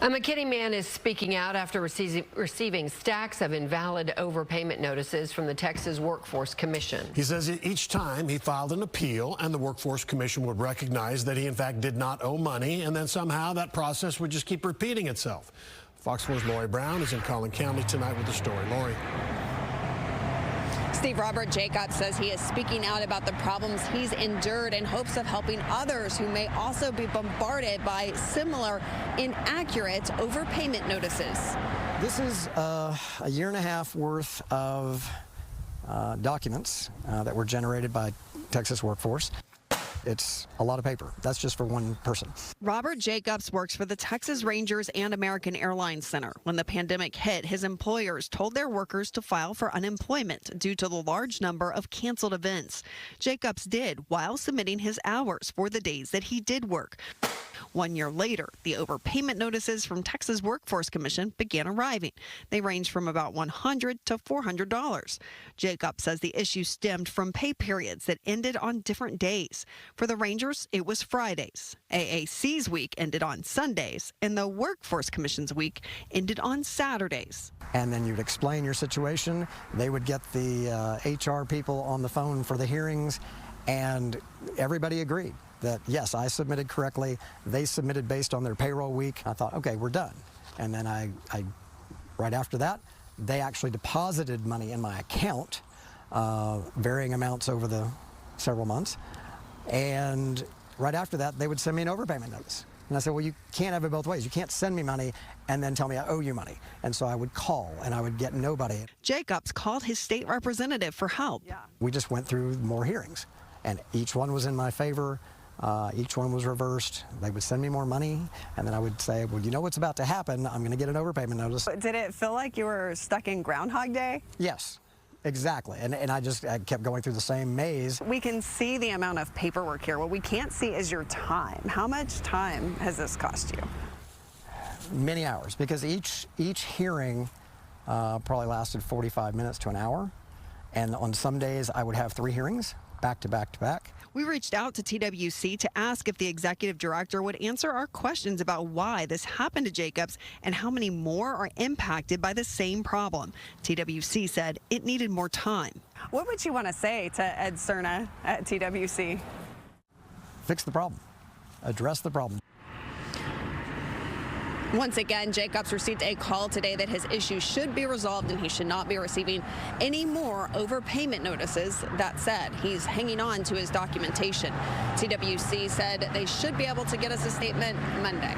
A McKinney man is speaking out after receiving stacks of invalid overpayment notices from the Texas Workforce Commission. He says each time he filed an appeal and the Workforce Commission would recognize that he in fact did not owe money, and then somehow that process would just keep repeating itself. Fox 4's Lori Brown is in Collin County tonight with the story. Lori. Steve, Robert Jacobs says he is speaking out about the problems he's endured in hopes of helping others who may also be bombarded by similar inaccurate overpayment notices. This is a year and a half worth of documents that were generated by Texas Workforce. It's a lot of paper. That's just for one person. Robert Jacobs works for the Texas Rangers and American Airlines Center. When the pandemic hit, his employers told their workers to file for unemployment due to the large number of canceled events. Jacobs did while submitting his hours for the days that he did work. 1 year later, the overpayment notices from Texas Workforce Commission began arriving. They range from about $100 to $400. Jacobs says the issue stemmed from pay periods that ended on different days. For the Rangers, it was Fridays. AAC's week ended on Sundays, and the Workforce Commission's week ended on Saturdays. And then you'd explain your situation. They would get the HR people on the phone for the hearings, and everybody agreed that, yes, I submitted correctly. They submitted based on their payroll week. I thought, okay, we're done. And then I right after that, they actually deposited money in my account, varying amounts over the several months. And right after that, they would send me an overpayment notice. And I said, well, you can't have it both ways. You can't send me money and then tell me I owe you money. And so I would call, and I would get nobody. Jacobs called his state representative for help. We just went through more hearings, and each one was in my favor. Each one was reversed. They would send me more money, and then I would say, well, you know what's about to happen. I'm going to get an overpayment notice. Did it feel like you were stuck in Groundhog Day? Yes, exactly. And I kept going through the same maze. We can see the amount of paperwork here. What we can't see is your time. How much time has this cost you? Many hours, because each hearing probably lasted 45 minutes to an hour. And on some days, I would have 3 hearings, back to back to back. We reached out to TWC to ask if the executive director would answer our questions about why this happened to Jacobs and how many more are impacted by the same problem. TWC said it needed more time. What would you want to say to Ed Cerna at TWC? Fix the problem. Address the problem. Once again, Jacobs received a call today that his issue should be resolved and he should not be receiving any more overpayment notices. That said, he's hanging on to his documentation. TWC said they should be able to get us a statement Monday.